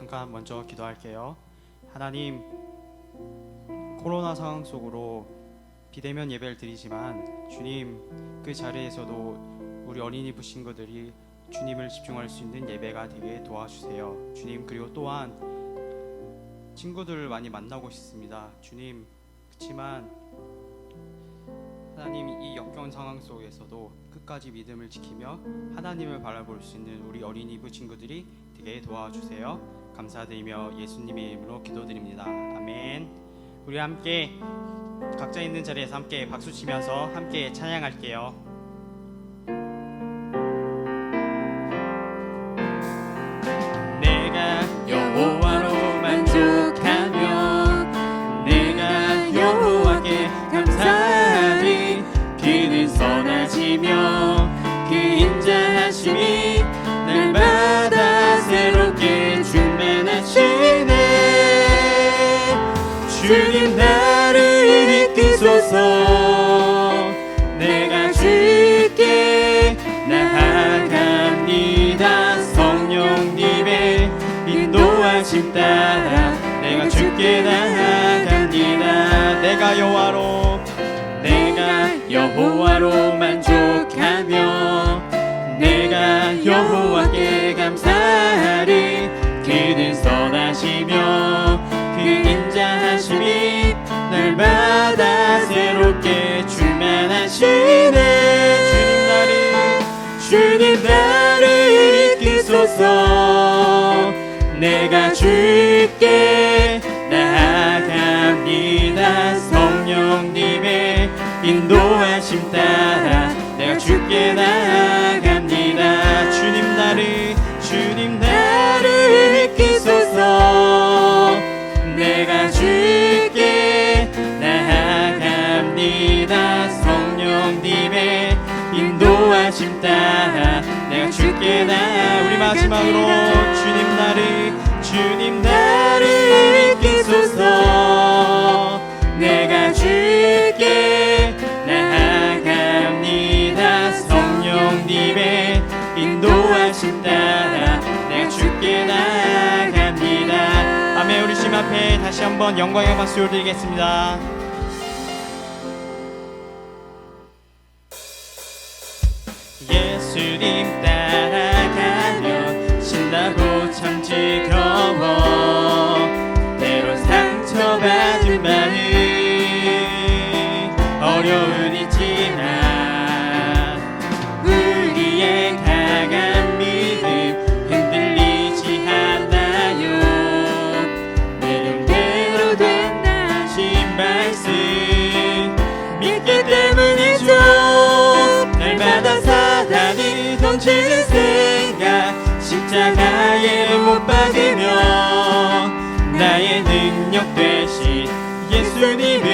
잠깐 먼저 기도할게요. 하나님, 코로나 상황 속으로 비대면 예배를 드리지만 주님, 그 자리에서도 우리 어린이 부친구들이 주님을 집중할 수 있는 예배가 되게 도와주세요. 주님, 그리고 또한 친구들을 많이 만나고 싶습니다. 주님, 그렇지만 하나님, 이 역겨운 상황 속에서도 끝까지 믿음을 지키며 하나님을 바라볼 수 있는 우리 어린이 부친구들이 되게 도와주세요. 감사드리며 예수님의 이름으로 기도드립니다. 아멘. 우리 함께 각자 있는 자리에서 함께 박수 치면서 함께 찬양할게요. 내가 여호와로 만족하며 내가 여호와께 감사하리. 그는 선하시며 그 인자하심이 날마다 새롭게 충만하시네. 주님 나를 이끄소서. 내가 주께 나아갑니다. 성령님의 인도하심 따라 내가 주께 나아갑니다. 내가 여호와로 만족하며 내가 여호와께 감사하리. 그는 선하시며 그 인자하심이 날마다 새롭게 충만하시네. 주님 나를 이끄소서. 내가 주께 나아갑니다. 성령님의 인도하심 따라 내가 주께 나아갑니다. 주님 나를 이끄소서. 내가 주께 나아갑니다. 성령님의 인도하심 따라 내가 주께 우리 마지막으로 주님 나를 이끄소서. 내가 주께 나아갑니다. 성령님의 인도하심 따라 내가 주께 나아갑니다. 아멘. 우리 주님 앞에 다시 한번 영광의 박수 올리겠습니다. 예수님 따라가면 신나고 참 즐거워. 때론 상처받은 마음 어려운 있지만 우리의 강한 믿음 흔들리지 않아요. 믿음대로 된다신 말씀 믿기 때문이죠. 날마다 사단이 던지는 생각 십자가에 못 박으며 나의 능력 되신 예수님을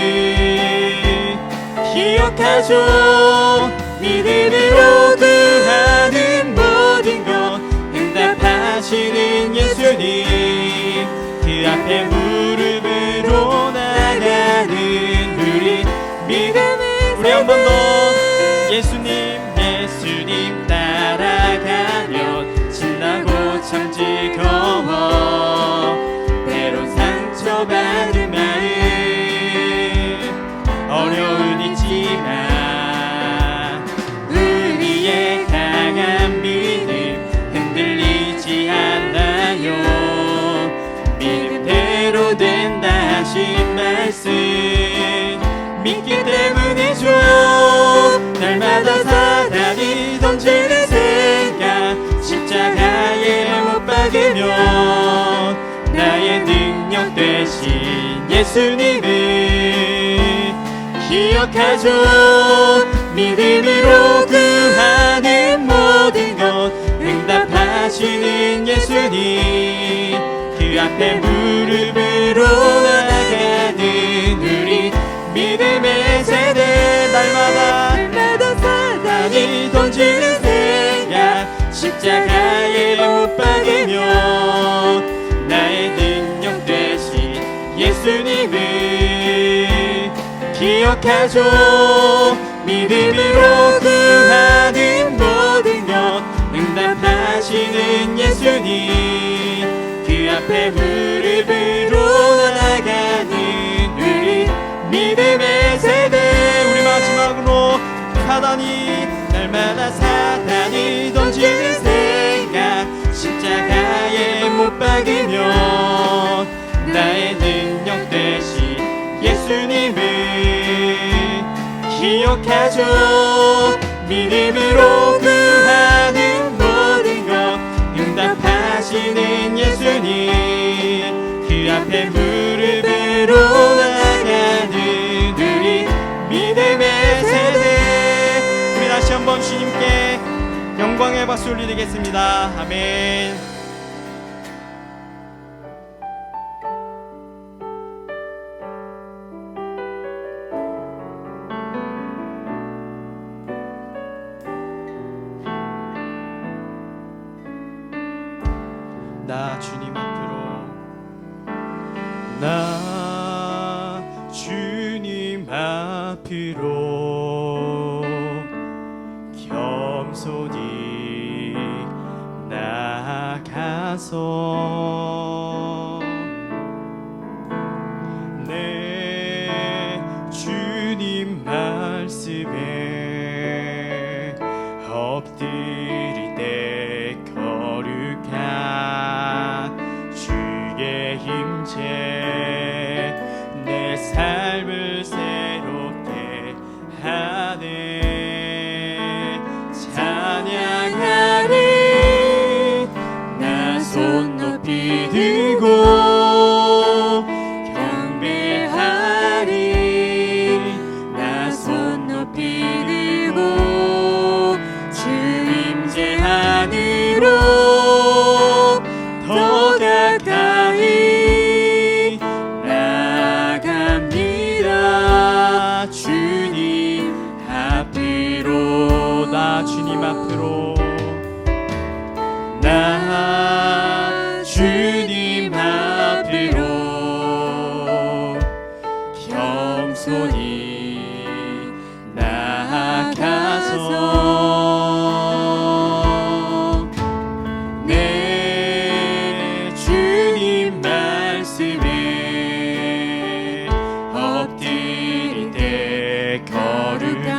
기억하죠. 믿음으로 구하는 모든 것 응답하시는 예수님. 그 앞에 무릎으로 나가는 우리 한 번 더 예수님 따라가면 신나고 참 즐거워. 때론 상처받은 마음 어려운 있지만 우리의 강한 믿음 흔들리지 않아요. 믿음대로 된다 하신 말씀 믿기 때문이죠. 날마다 사단이 던지는 생각 십자가에 못 박으며 나의 능력 되신 예수님을 기억하죠. 믿음으로 구하는 모든 것 응답하시는 예수님. 그 앞에 무릎으로 나가는 우리 믿음의 세대. 날마다 사단이 던지는 생각 십자가에 못 박으며 나의 능력 되신 예수님을 기억하죠. 믿음으로 구하는 모든 것 응답하시는 예수님. 그 그 앞에 무릎으로 나가는 우리 믿음의 세대. 우리 마지막으로 사단이 날마다 사단이 던지는 생각, 십자가에 못 박으면 나의 능력 되신 예수님을 기억하죠. 믿음으로 구하는 모든 것 응답하시는 예수님, 그 앞에 무릎으로 나가는 우리 믿음의 세대. 우리 다시 한번 주님께 영광의 박수 올리겠습니다. 아멘. 나 주님 앞으로, 나 주님 앞으로 겸손히 나아가서 내 주님 말씀에 엎드릴 때 거룩한 주의 힘채 내 삶을 새롭게 하네. 찬양하리 나 손 높이 들고 경배하리 나 손 높이 들고 주 임재 안으로 더 가까이 나갑니다. 주님 앞으로, 나 주님 앞으로, 나 주님 앞으로 겸손히 나아가서 내 주님 말씀에 엎드릴 때 거룩한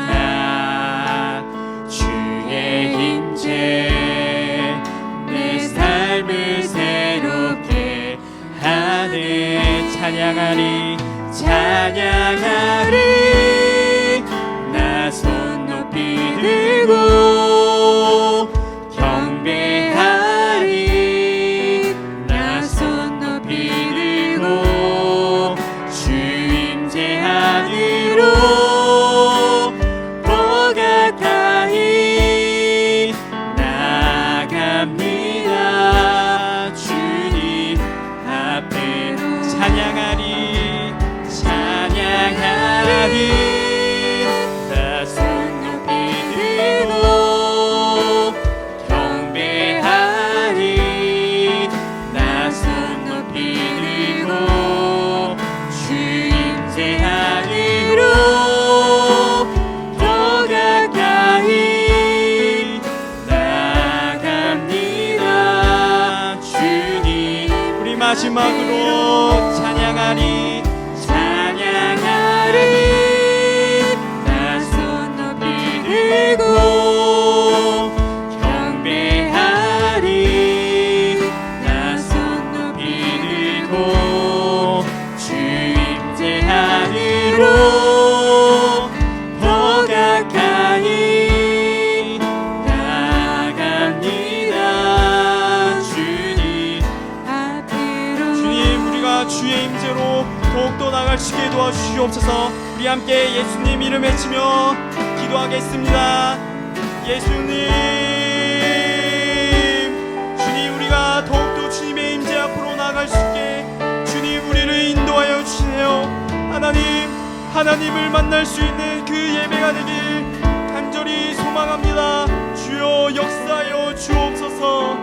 주의 임재 내 삶을 새롭게 하네. 찬양하리 찬양하리 나 손 높이 들고 경배하리 나 손 높이 들고 주 임재 안으로 더 가까이 나갑니다. 주님 앞에 찬양하리 찬양하리 나 손 높이 들고 경배하리 나 손 높이 들고 주 임재 안으로 더 가까이 나갑니다. 주님. 우리 마지막으로 찬양하리 찬양하리 나 손 높이 들고 경배하리 나 손 높이 들고 주 임재 안으로 더 가까이 나갑니다. 주님 앞으로. 주님, 우리가 주의 임재로 더욱더 나갈 수 있게 도와주시옵소서. 우리 함께 예수님 이름 외치며 기도하겠습니다. 예수님, 주님, 우리가 더욱더 주님의 임재 앞으로 나갈 수 있게 주님 우리를 인도하여 주세요. 하나님을 만날 수 있는 그 예배가 되길 간절히 소망합니다. 주여 역사하여 주옵소서.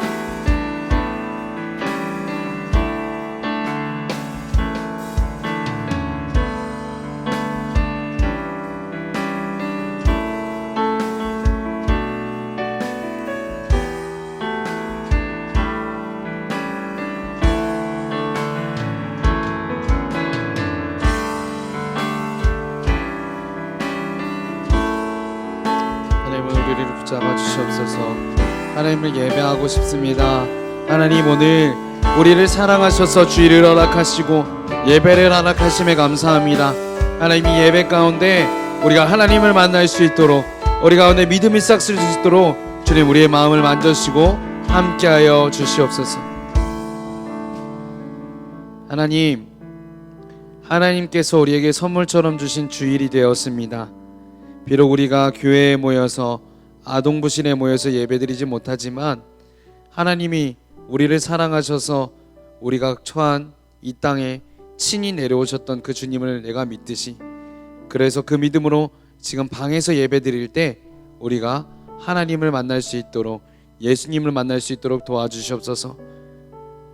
주시옵소서. 하나님을 예배하고 싶습니다. 하나님, 오늘 우리를 사랑하셔서 주일을 허락하시고 예배를 허락하심에 감사합니다. 하나님, 이 예배 가운데 우리가 하나님을 만날 수 있도록, 우리 가운데 믿음이 싹쓸 수 있도록 주님, 우리의 마음을 만져주시고 함께하여 주시옵소서. 하나님께서 우리에게 선물처럼 주신 주일이 되었습니다. 비록 우리가 교회에 모여서 아동부실에 모여서 예배드리지 못하지만 하나님이 우리를 사랑하셔서 우리가 처한 이 땅에 친히 내려오셨던 그 주님을 내가 믿듯이, 그래서 그 믿음으로 지금 방에서 예배드릴 때 우리가 하나님을 만날 수 있도록, 예수님을 만날 수 있도록 도와주시옵소서.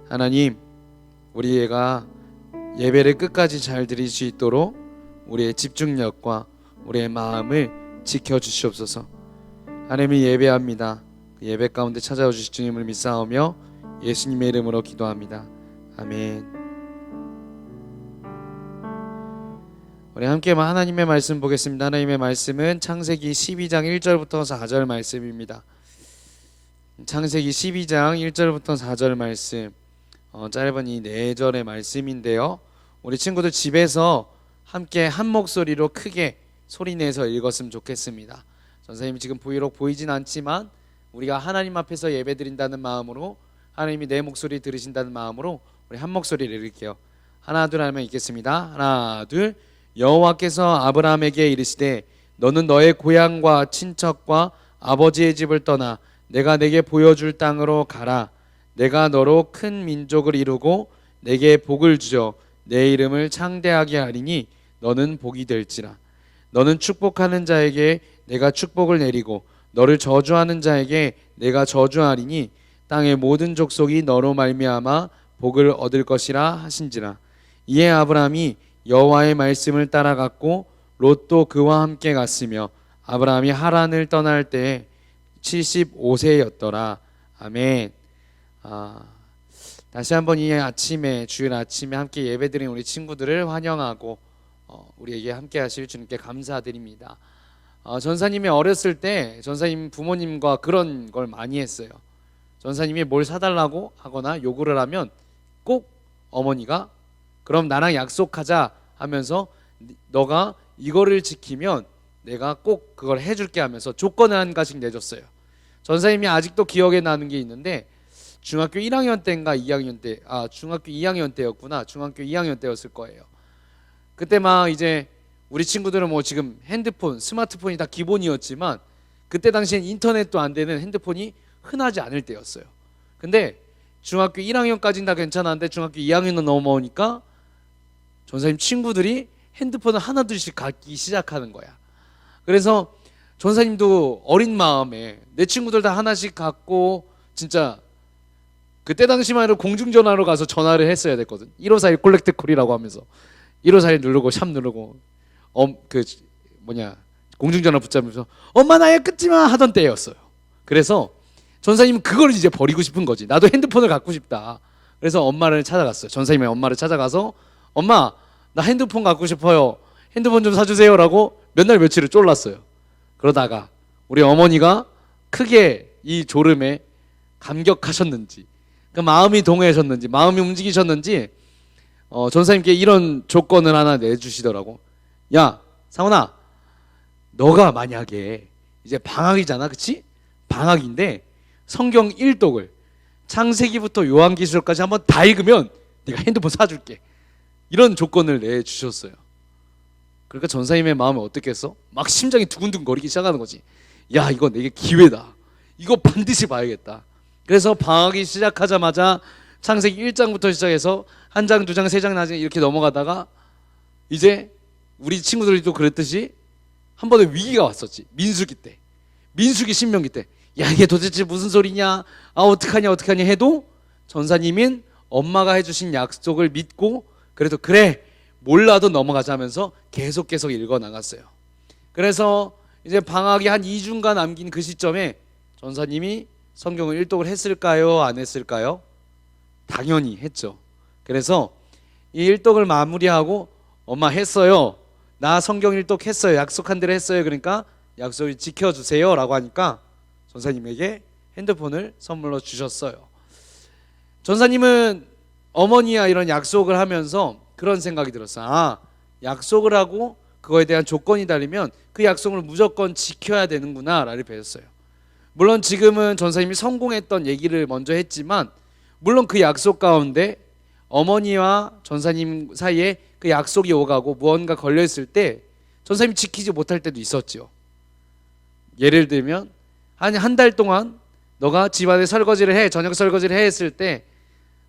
하나님, 우리가 예배를 끝까지 잘 드릴 수 있도록 우리의 집중력과 우리의 마음을 지켜주시옵소서. 하나님을 예배합니다. 그 예배 가운데 찾아오 주실 주님을 믿사오며 예수님의 이름으로 기도합니다. 아멘. 우리 함께 하나님의 말씀 보겠습니다. 하나님의 말씀은 창세기 12장 1절부터 4절 말씀입니다. 창세기 12장 1절부터 4절 말씀, 짧은 이 4절의 말씀인데요, 우리 친구들 집에서 함께 한 목소리로 크게 소리내서 읽었으면 좋겠습니다. 전사님이 지금 비록 보이진 않지만 우리가 하나님 앞에서 예배드린다는 마음으로, 하나님이 내 목소리 들으신다는 마음으로 우리 한 목소리를 읽을게요. 하나 둘 하면 읽겠습니다. 하나 둘. 여호와께서 아브라함에게 이르시되 너는 너의 고향과 친척과 아버지의 집을 떠나 내가 내게 보여줄 땅으로 가라. 내가 너로 큰 민족을 이루고 내게 복을 주어 내 이름을 창대하게 하리니 너는 복이 될지라. 너는 축복하는 자에게 내가 축복을 내리고 너를 저주하는 자에게 내가 저주하리니 땅의 모든 족속이 너로 말미암아 복을 얻을 것이라 하신지라. 이에 아브라함이 여호와의 말씀을 따라갔고 롯도 그와 함께 갔으며 아브라함이 하란을 떠날 때에 75세였더라. 아멘. 다시 한번 이 아침에, 주일 아침에 함께 예배드린 우리 친구들을 환영하고 우리에게 함께 하실 주님께 감사드립니다. 전사님이 어렸을 때 전사님 부모님과 그런 걸 많이 했어요. 전사님이 뭘 사달라고 하거나 요구를 하면 꼭 어머니가 그럼 나랑 약속하자 하면서 너가 이거를 지키면 내가 꼭 그걸 해줄게 하면서 조건을 한 가지씩 내줬어요. 전사님이 아직도 기억에 나는 게 있는데, 중학교 1학년 때인가 2학년 때, 중학교 2학년 때였구나. 중학교 2학년 때였을 거예요. 그때 막 이제 우리 친구들은 뭐 지금 핸드폰, 스마트폰이 다 기본이었지만 그때 당시엔 인터넷도 안 되는 핸드폰이 흔하지 않을 때였어요. 근데 중학교 1학년까지는 다 괜찮았는데 중학교 2학년 넘어오니까 전사님 친구들이 핸드폰을 하나둘씩 갖기 시작하는 거야. 그래서 전사님도 어린 마음에 내 친구들 다 하나씩 갖고, 진짜 그때 당시만 해도 공중전화로 가서 전화를 했어야 됐거든. 1541 콜렉트 콜이라고 하면서 1541 누르고 샵 누르고 공중전화 붙잡으면서 엄마 나야 끊지마 하던 때였어요. 그래서 전사님은 그걸 이제 버리고 싶은 거지. 나도 핸드폰을 갖고 싶다. 그래서 엄마를 찾아갔어요. 전사님의 엄마를 찾아가서 엄마 나 핸드폰 갖고 싶어요. 핸드폰 좀 사주세요 라고 몇 날 며칠을 쫄랐어요. 그러다가 우리 어머니가 크게 이 졸음에 감격하셨는지, 그 마음이 동해하셨는지, 마음이 움직이셨는지 전사님께 이런 조건을 하나 내주시더라고. 야 상훈아, 너가 만약에 이제 방학이잖아, 그치? 방학인데 성경 1독을 창세기부터 요한계시록까지 한번 다 읽으면 내가 핸드폰 사줄게. 이런 조건을 내주셨어요. 그러니까 전사님의 마음이 어떻겠어? 막 심장이 두근두근 거리기 시작하는 거지. 야 이거 내게 기회다. 이거 반드시 봐야겠다. 그래서 방학이 시작하자마자 창세기 1장부터 시작해서 한 장, 두 장, 세 장, 나중에 이렇게 넘어가다가 이제 우리 친구들도 그랬듯이 한 번에 위기가 왔었지. 민수기 때, 민수기 신명기 때, 야 이게 도대체 무슨 소리냐, 어떡하냐 해도 전사님인 엄마가 해주신 약속을 믿고 그래도 그래 몰라도 넘어가자면서 계속 읽어 나갔어요. 그래서 이제 방학이 한 2주가 남긴 그 시점에 전사님이 성경을 일독을 했을까요? 안 했을까요? 당연히 했죠. 그래서 이 일독을 마무리하고 엄마 했어요. 나 성경 일독 했어요. 약속한 대로 했어요. 그러니까 약속을 지켜주세요 라고 하니까 전사님에게 핸드폰을 선물로 주셨어요. 전사님은 어머니와 이런 약속을 하면서 그런 생각이 들었어요. 아, 약속을 하고 그거에 대한 조건이 달리면 그 약속을 무조건 지켜야 되는구나 라를 배웠어요. 물론 지금은 전사님이 성공했던 얘기를 먼저 했지만, 물론 그 약속 가운데 어머니와 전사님 사이에 그 약속이 오가고 무언가 걸려있을 때 전사님이 지키지 못할 때도 있었죠. 예를 들면 한 달 동안 너가 집안에 설거지를 해, 저녁 설거지를 해 했을 때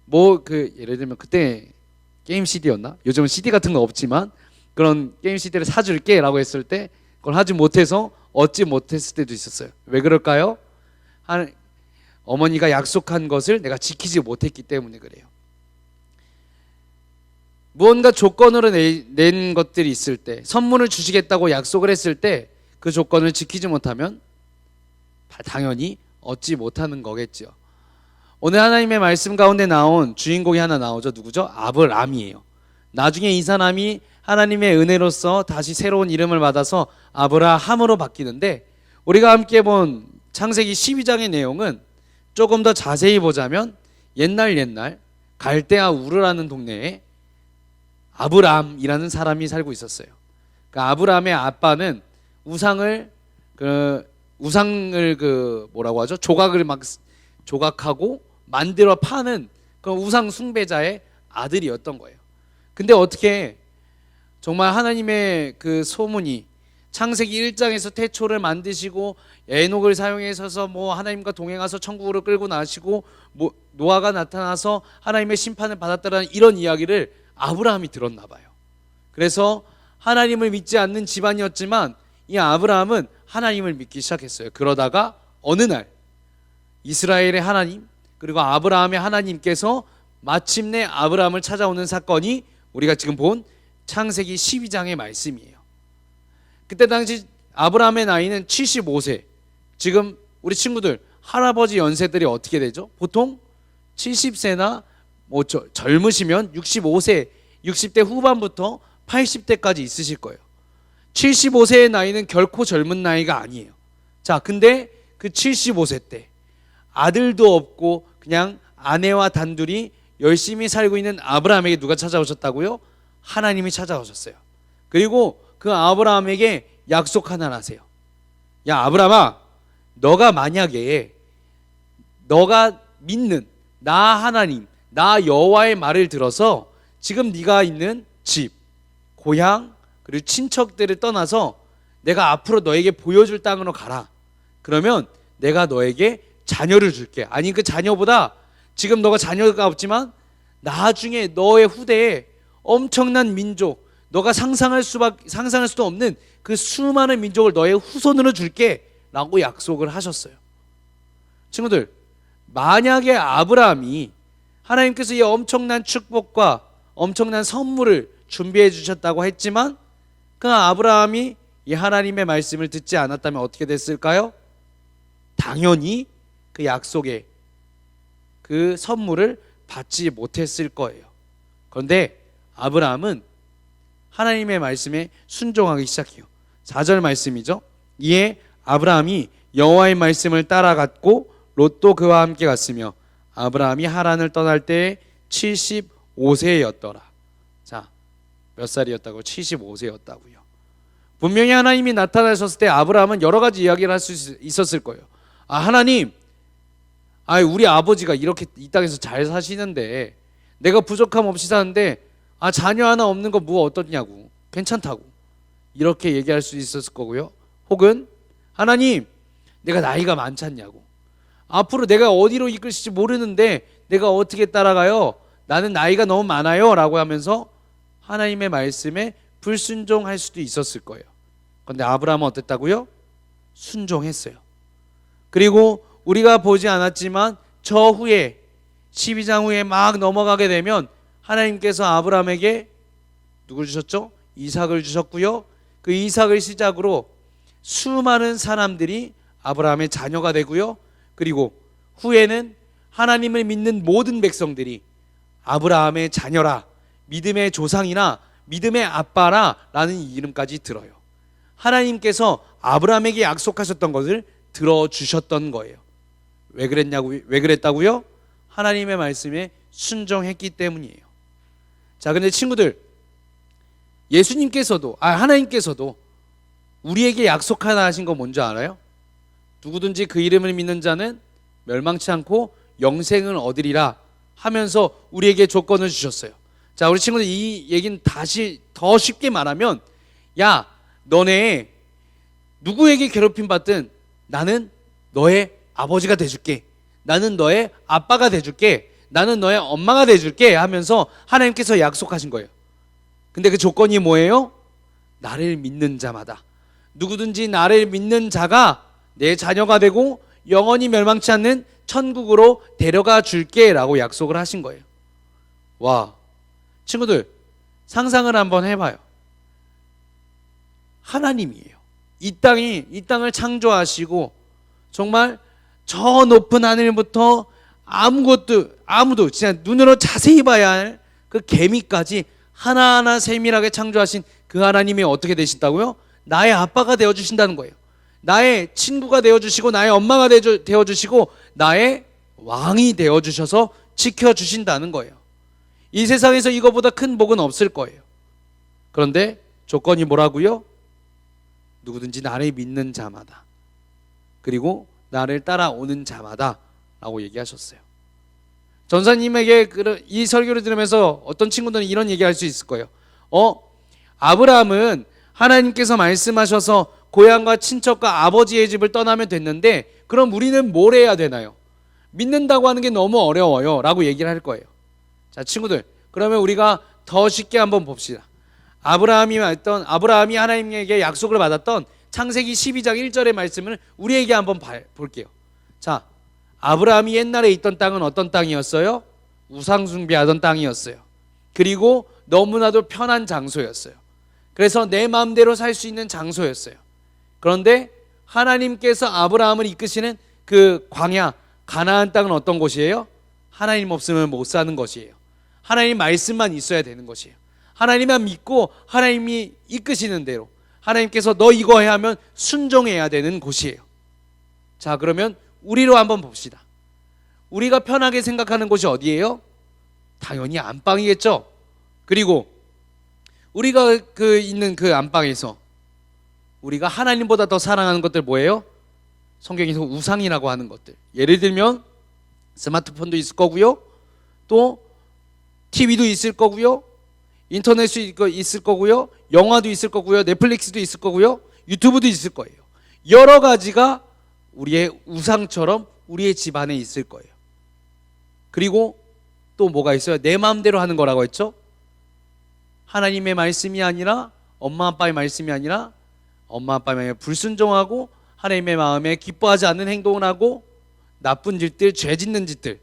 뭐 예를 들면 그때 게임 CD였나? 요즘은 CD 같은 거 없지만 그런 게임 CD를 사줄게 라고 했을 때 그걸 하지 못해서 얻지 못했을 때도 있었어요. 왜 그럴까요? 어머니가 약속한 것을 내가 지키지 못했기 때문에 그래요. 무언가 조건으로 낸 것들이 있을 때, 선물을 주시겠다고 약속을 했을 때 그 조건을 지키지 못하면 당연히 얻지 못하는 거겠죠. 오늘 하나님의 말씀 가운데 나온 주인공이 하나 나오죠. 누구죠? 아브람이에요. 나중에 이 사람이 하나님의 은혜로서 다시 새로운 이름을 받아서 아브라함으로 바뀌는데, 우리가 함께 본 창세기 12장의 내용은 조금 더 자세히 보자면 옛날 갈대아 우르라는 동네에 아브람이라는 사람이 살고 있었어요. 그 아브람의 아빠는 우상을 뭐라고 하죠? 조각을 막 조각하고 만들어 파는 그 우상 숭배자의 아들이었던 거예요. 근데 어떻게 정말 하나님의 그 소문이 창세기 1장에서 태초를 만드시고 에녹을 사용해서 뭐 하나님과 동행하서 천국으로 끌고 나시고 뭐 노아가 나타나서 하나님의 심판을 받았다는 이런 이야기를 아브라함이 들었나 봐요. 그래서 하나님을 믿지 않는 집안이었지만 이 아브라함은 하나님을 믿기 시작했어요. 그러다가 어느 날 이스라엘의 하나님 그리고 아브라함의 하나님께서 마침내 아브라함을 찾아오는 사건이 우리가 지금 본 창세기 12장의 말씀이에요. 그때 당시 아브라함의 나이는 75세. 지금 우리 친구들 할아버지 연세들이 어떻게 되죠? 보통 70세나 뭐 젊으시면 65세, 60대 후반부터 80대까지 있으실 거예요. 75세의 나이는 결코 젊은 나이가 아니에요. 자, 근데 그 75세 때 아들도 없고 그냥 아내와 단둘이 열심히 살고 있는 아브라함에게 누가 찾아오셨다고요? 하나님이 찾아오셨어요. 그리고 그 아브라함에게 약속 하나를 하세요. 야, 아브라함아, 너가 만약에 너가 믿는 나 하나님, 나 여호와의 말을 들어서 지금 네가 있는 집, 고향, 그리고 친척들을 떠나서 내가 앞으로 너에게 보여줄 땅으로 가라. 그러면 내가 너에게 자녀를 줄게. 아니, 그 자녀보다 지금 너가 자녀가 없지만 나중에 너의 후대에 엄청난 민족, 너가 상상할 수도 없는 그 수많은 민족을 너의 후손으로 줄게 라고 약속을 하셨어요. 친구들, 만약에 아브라함이 하나님께서 이 엄청난 축복과 엄청난 선물을 준비해 주셨다고 했지만 그 아브라함이 이 하나님의 말씀을 듣지 않았다면 어떻게 됐을까요? 당연히 그 약속의 그 선물을 받지 못했을 거예요. 그런데 아브라함은 하나님의 말씀에 순종하기 시작해요. 4절 말씀이죠. 이에 아브라함이 여호와의 말씀을 따라갔고 롯도 그와 함께 갔으며 아브라함이 하란을 떠날 때에 75세였더라. 자, 몇 살이었다고? 75세였다고요. 분명히 하나님이 나타나셨을 때 아브라함은 여러 가지 이야기를 할 수 있었을 거예요. 아, 하나님, 우리 아버지가 이렇게 이 땅에서 잘 사시는데 내가 부족함 없이 사는데 자녀 하나 없는 거 뭐 어떻냐고, 괜찮다고 이렇게 얘기할 수 있었을 거고요. 혹은 하나님, 내가 나이가 많잖냐고, 앞으로 내가 어디로 이끌실지 모르는데 내가 어떻게 따라가요? 나는 나이가 너무 많아요 라고 하면서 하나님의 말씀에 불순종할 수도 있었을 거예요. 그런데 아브라함은 어땠다고요? 순종했어요. 그리고 우리가 보지 않았지만 저 후에 12장 후에 막 넘어가게 되면 하나님께서 아브라함에게 누굴 주셨죠? 이삭을 주셨고요. 그 이삭을 시작으로 수많은 사람들이 아브라함의 자녀가 되고요. 그리고 후에는 하나님을 믿는 모든 백성들이 아브라함의 자녀라, 믿음의 조상이나 믿음의 아빠라 라는 이름까지 들어요. 하나님께서 아브라함에게 약속하셨던 것을 들어주셨던 거예요. 왜 그랬다고요? 하나님의 말씀에 순종했기 때문이에요. 자, 근데 친구들, 하나님께서도 우리에게 약속 하나 하신 거 뭔지 알아요? 누구든지 그 이름을 믿는 자는 멸망치 않고 영생을 얻으리라 하면서 우리에게 조건을 주셨어요. 자, 우리 친구들, 이 얘기는 다시 더 쉽게 말하면, 야, 너네 누구에게 괴롭힘 받든 나는 너의 아버지가 돼줄게, 나는 너의 아빠가 돼줄게, 나는 너의 엄마가 돼줄게 하면서 하나님께서 약속하신 거예요. 근데 그 조건이 뭐예요? 나를 믿는 자마다, 누구든지 나를 믿는 자가 내 자녀가 되고 영원히 멸망치 않는 천국으로 데려가 줄게 라고 약속을 하신 거예요. 와, 친구들, 상상을 한번 해봐요. 하나님이에요. 이 땅을 창조하시고 정말 저 높은 하늘부터 아무도 진짜 눈으로 자세히 봐야 할 그 개미까지 하나하나 세밀하게 창조하신 그 하나님이 어떻게 되신다고요? 나의 아빠가 되어주신다는 거예요. 나의 친구가 되어주시고 나의 엄마가 되어주시고 나의 왕이 되어주셔서 지켜주신다는 거예요. 이 세상에서 이거보다 큰 복은 없을 거예요. 그런데 조건이 뭐라고요? 누구든지 나를 믿는 자마다, 그리고 나를 따라오는 자마다 라고 얘기하셨어요. 전사님에게 이 설교를 들으면서 어떤 친구들은 이런 얘기할 수 있을 거예요. 아브라함은 하나님께서 말씀하셔서 고향과 친척과 아버지의 집을 떠나면 됐는데 그럼 우리는 뭘 해야 되나요? 믿는다고 하는 게 너무 어려워요 라고 얘기를 할 거예요. 자, 친구들, 그러면 우리가 더 쉽게 한번 봅시다. 아브라함이 하나님에게 약속을 받았던 창세기 12장 1절의 말씀을 우리에게 한번 볼게요. 자, 아브라함이 옛날에 있던 땅은 어떤 땅이었어요? 우상 숭배하던 땅이었어요. 그리고 너무나도 편한 장소였어요. 그래서 내 마음대로 살 수 있는 장소였어요. 그런데 하나님께서 아브라함을 이끄시는 그 광야 가나안 땅은 어떤 곳이에요? 하나님 없으면 못 사는 것이에요. 하나님 말씀만 있어야 되는 것이에요. 하나님만 믿고 하나님이 이끄시는 대로, 하나님께서 너 이거 해야 하면 순종해야 되는 곳이에요. 자, 그러면 우리로 한번 봅시다. 우리가 편하게 생각하는 곳이 어디예요? 당연히 안방이겠죠. 그리고 우리가 있는 그 안방에서 우리가 하나님보다 더 사랑하는 것들 뭐예요? 성경에서 우상이라고 하는 것들. 예를 들면 스마트폰도 있을 거고요, 또 TV도 있을 거고요, 인터넷도 있을 거고요, 영화도 있을 거고요, 넷플릭스도 있을 거고요, 유튜브도 있을 거예요. 여러 가지가 우리의 우상처럼 우리의 집 안에 있을 거예요. 그리고 또 뭐가 있어요? 내 마음대로 하는 거라고 했죠? 하나님의 말씀이 아니라, 엄마 아빠의 말씀이 아니라 엄마 아빠의 말에 불순종하고 하나님의 마음에 기뻐하지 않는 행동을 하고 나쁜 짓들, 죄 짓는 짓들,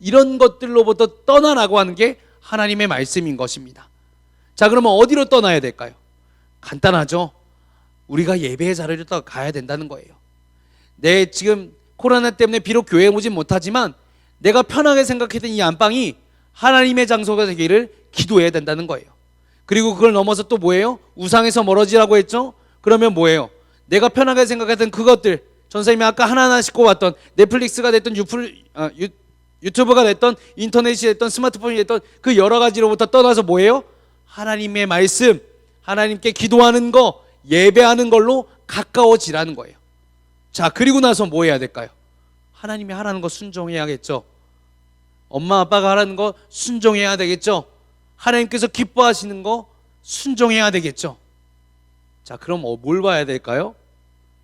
이런 것들로부터 떠나라고 하는 게 하나님의 말씀인 것입니다. 자, 그러면 어디로 떠나야 될까요? 간단하죠. 우리가 예배의 자리로 가야 된다는 거예요. 지금 코로나 때문에 비록 교회에 오진 못하지만 내가 편하게 생각했던 이 안방이 하나님의 장소가 되기를 기도해야 된다는 거예요. 그리고 그걸 넘어서 또 뭐예요? 우상에서 멀어지라고 했죠? 그러면 뭐예요? 내가 편하게 생각했던 그것들, 전사님이 아까 하나하나씩 꼽았던 넷플릭스가 됐던 유튜브가 됐던 인터넷이 됐던 스마트폰이 됐던 그 여러 가지로부터 떠나서 뭐예요? 하나님의 말씀, 하나님께 기도하는 거, 예배하는 걸로 가까워지라는 거예요. 자, 그리고 나서 뭐 해야 될까요? 하나님이 하라는 거 순종해야겠죠. 엄마 아빠가 하라는 거 순종해야 되겠죠. 하나님께서 기뻐하시는 거 순종해야 되겠죠. 자, 그럼 뭘 봐야 될까요?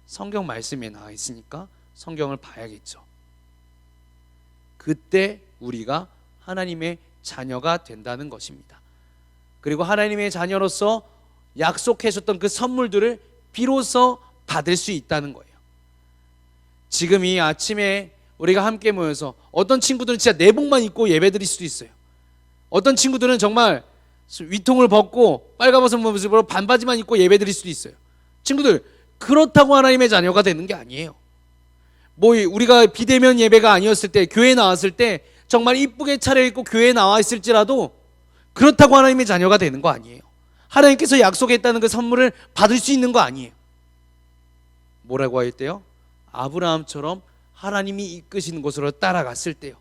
성경 말씀에 나와 있으니까 성경을 봐야겠죠. 그때 우리가 하나님의 자녀가 된다는 것입니다. 그리고 하나님의 자녀로서 약속하셨던 그 선물들을 비로소 받을 수 있다는 거예요. 지금 이 아침에 우리가 함께 모여서 어떤 친구들은 진짜 내복만 입고 예배드릴 수도 있어요. 어떤 친구들은 정말 위통을 벗고 빨가벗은 모습으로 반바지만 입고 예배드릴 수도 있어요. 친구들, 그렇다고 하나님의 자녀가 되는 게 아니에요. 우리가 비대면 예배가 아니었을 때, 교회에 나왔을 때 정말 이쁘게 차려입고 교회에 나와 있을지라도 그렇다고 하나님의 자녀가 되는 거 아니에요. 하나님께서 약속했다는 그 선물을 받을 수 있는 거 아니에요. 뭐라고 했대요? 아브라함처럼 하나님이 이끄시는 곳으로 따라갔을 때요,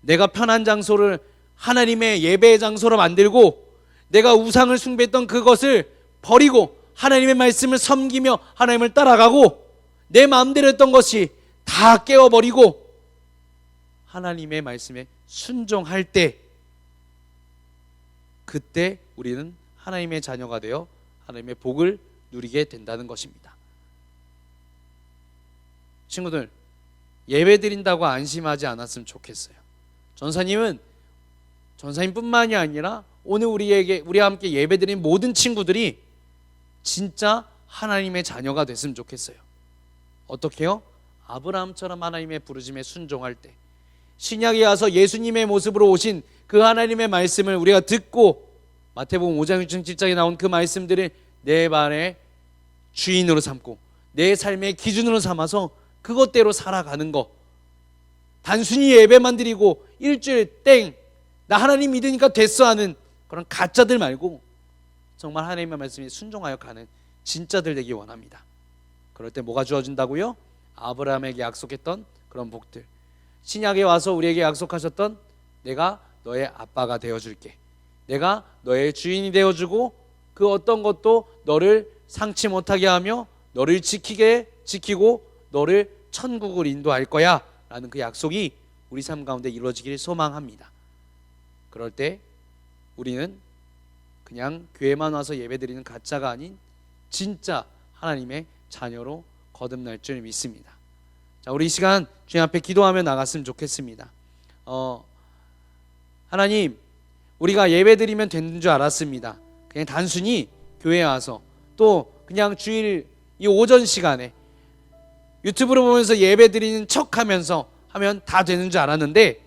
내가 편한 장소를 하나님의 예배의 장소로 만들고 내가 우상을 숭배했던 그것을 버리고 하나님의 말씀을 섬기며 하나님을 따라가고 내 마음대로 했던 것이 다 깨워버리고 하나님의 말씀에 순종할 때, 그때 우리는 하나님의 자녀가 되어 하나님의 복을 누리게 된다는 것입니다. 친구들, 예배 드린다고 안심하지 않았으면 좋겠어요. 전사님뿐만이 아니라 오늘 우리와 함께 예배 드린 모든 친구들이 진짜 하나님의 자녀가 됐으면 좋겠어요. 어떻게요? 아브라함처럼 하나님의 부르심에 순종할 때, 신약에 와서 예수님의 모습으로 오신 그 하나님의 말씀을 우리가 듣고 마태복음 5장 6장 7장에 나온 그 말씀들을 내 발의 주인으로 삼고 내 삶의 기준으로 삼아서 그것대로 살아가는 거, 단순히 예배만 드리고 일주일 나 하나님 믿으니까 됐어 하는 그런 가짜들 말고 정말 하나님의 말씀에 순종하여 가는 진짜들 되기 원합니다. 그럴 때 뭐가 주어진다고요? 아브라함에게 약속했던 그런 복들, 신약에 와서 우리에게 약속하셨던 내가 너의 아빠가 되어줄게, 내가 너의 주인이 되어주고 그 어떤 것도 너를 상치 못하게 하며 너를 지키고 너를 천국을 인도할 거야 라는 그 약속이 우리 삶 가운데 이루어지기를 소망합니다. 그럴 때 우리는 그냥 교회만 와서 예배드리는 가짜가 아닌 진짜 하나님의 자녀로 거듭날 줄 믿습니다. 자, 우리 이 시간 주님 앞에 기도하며 나갔으면 좋겠습니다. 하나님, 우리가 예배드리면 되는 줄 알았습니다. 그냥 단순히 교회에 와서 또 그냥 주일 이 오전 시간에 유튜브로 보면서 예배드리는 척하면서 하면 다 되는 줄 알았는데,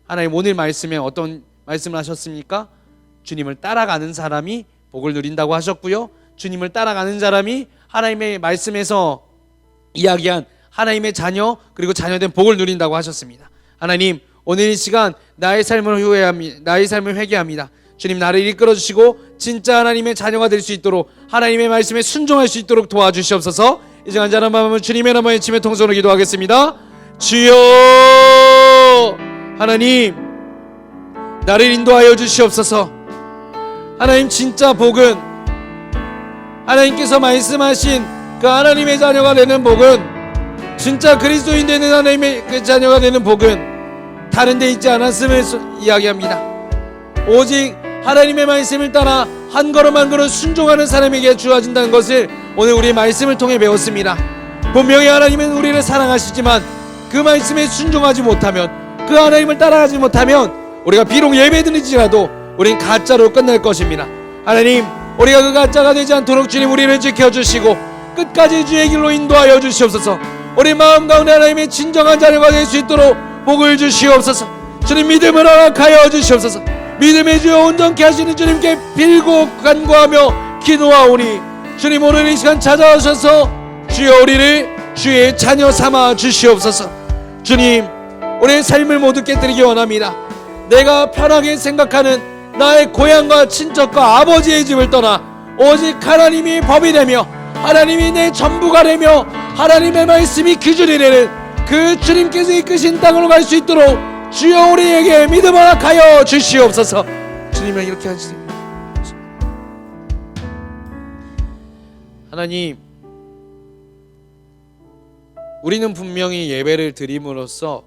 하나님 오늘 말씀에 어떤 말씀을 하셨습니까? 주님을 따라가는 사람이 복을 누린다고 하셨고요, 주님을 따라가는 사람이 하나님의 말씀에서 이야기한 하나님의 자녀 그리고 자녀된 복을 누린다고 하셨습니다. 하나님, 오늘 이 시간 나의 삶을 회개합니다. 주님, 나를 이끌어 주시고 진짜 하나님의 자녀가 될 수 있도록 하나님의 말씀에 순종할 수 있도록 도와주시옵소서. 이 시간 자는 마음을 주님의 이름으로 외치며 통성으로 기도하겠습니다. 주여, 하나님 나를 인도하여 주시옵소서. 하나님, 진짜 복은 하나님께서 말씀하신 그 하나님의 자녀가 되는 복은, 진짜 그리스도인 되는 하나님의 그 자녀가 되는 복은 다른 데 있지 않았음을 이야기합니다. 오직 하나님의 말씀을 따라 한 걸음 한 걸음 순종하는 사람에게 주어진다는 것을 오늘 우리의 말씀을 통해 배웠습니다. 분명히 하나님은 우리를 사랑하시지만 그 말씀에 순종하지 못하면, 그 하나님을 따라가지 못하면 우리가 비록 예배드리지라도 우린 가짜로 끝날 것입니다. 하나님, 우리가 그 가짜가 되지 않도록 주님 우리를 지켜주시고 끝까지 주의 길로 인도하여 주시옵소서. 우리 마음 가운데 하나님의 진정한 자녀가 될 수 있도록 복을 주시옵소서. 주님, 믿음을 허락하여 주시옵소서. 믿음의 주여 온전케 하시는 주님께 빌고 간구하며 기도하오니, 주님 오늘 이 시간 찾아오셔서 주여 우리를 주의 자녀 삼아 주시옵소서. 주님, 우리의 삶을 모두 깨뜨리기 원합니다. 내가 편하게 생각하는 나의 고향과 친척과 아버지의 집을 떠나 오직 하나님이 법이 되며 하나님이 내 전부가 되며 하나님의 말씀이 기준이 되는 그 주님께서 이끄신 땅으로 갈 수 있도록 주여 우리에게 믿음 허락하여 주시옵소서. 주님은 이렇게 하시니, 하나님, 우리는 분명히 예배를 드림으로써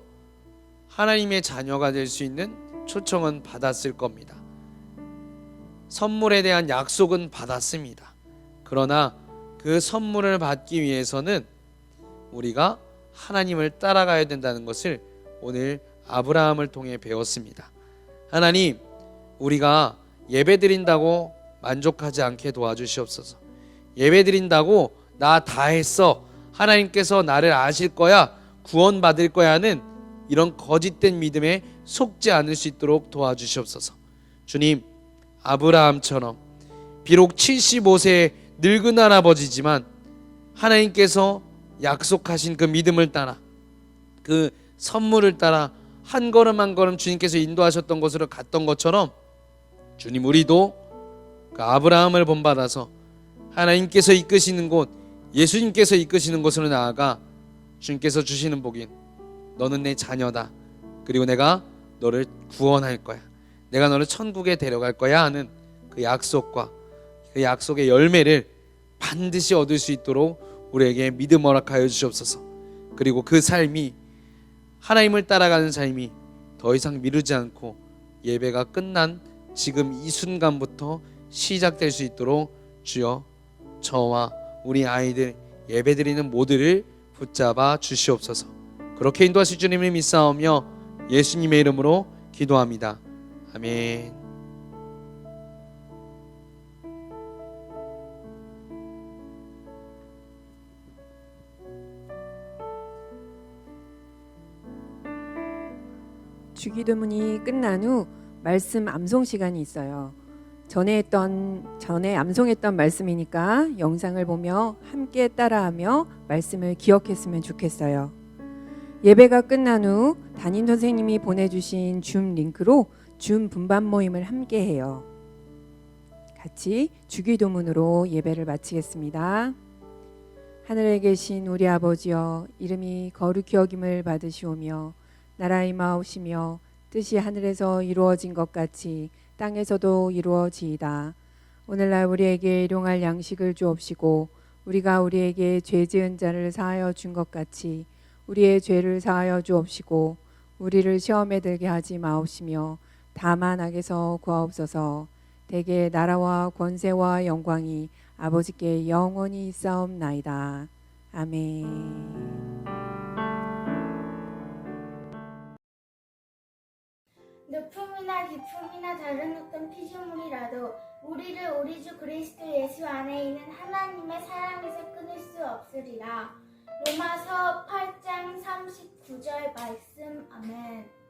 하나님의 자녀가 될 수 있는 초청은 받았을 겁니다. 선물에 대한 약속은 받았습니다. 그러나 그 선물을 받기 위해서는 우리가 하나님을 따라가야 된다는 것을 오늘 아브라함을 통해 배웠습니다. 하나님, 우리가 예배드린다고 만족하지 않게 도와주시옵소서. 예배드린다고 나 다 했어, 하나님께서 나를 아실 거야, 구원받을 거야 하는 이런 거짓된 믿음에 속지 않을 수 있도록 도와주시옵소서. 주님, 아브라함처럼 비록 75세의 늙은 할아버지지만 하나님께서 약속하신 그 믿음을 따라, 그 선물을 따라 한 걸음 한 걸음 주님께서 인도하셨던 곳으로 갔던 것처럼, 주님, 우리도 그 아브라함을 본받아서 하나님께서 이끄시는 곳, 예수님께서 이끄시는 곳으로 나아가 주님께서 주시는 복인 너는 내 자녀다. 그리고 내가 너를 구원할 거야. 내가 너를 천국에 데려갈 거야 하는 그 약속과 그 약속의 열매를 반드시 얻을 수 있도록 우리에게 믿음 허락하여 주시옵소서. 그리고 그 삶이 하나님을 따라가는 삶이 더 이상 미루지 않고 예배가 끝난 지금 이 순간부터 시작될 수 있도록 주여 저와 우리 아이들 예배드리는 모두를 붙잡아 주시옵소서. 그렇게 인도하실 주님을 믿사오며 예수님의 이름으로 기도합니다. 아멘. 주기도문이 끝난 후 말씀 암송 시간이 있어요. 전에 암송했던 말씀이니까 영상을 보며 함께 따라하며 말씀을 기억했으면 좋겠어요. 예배가 끝난 후 담임 선생님이 보내주신 줌 링크로 줌 분반 모임을 함께 해요. 같이 주기도문으로 예배를 마치겠습니다. 하늘에 계신 우리 아버지여, 이름이 거룩히 여김을 받으시오며 나라의 임하오시며 뜻이 하늘에서 이루어진 것 같이 땅에서도 이루어지이다. 오늘날 우리에게 일용할 양식을 주옵시고 우리가 우리에게 죄 지은 자를 사하여 준 것 같이 우리의 죄를 사하여 주옵시고 우리를 시험에 들게 하지 마옵시며 다만 악에서 구하옵소서. 대개 나라와 권세와 영광이 아버지께 영원히 있사옵나이다. 아멘. 높음이나 깊음이나 다른 어떤 피조물이라도 우리를 우리 주 그리스도 예수 안에 있는 하나님의 사랑에서 끊을 수 없으리라. 로마서 8장 39절 말씀. 아멘.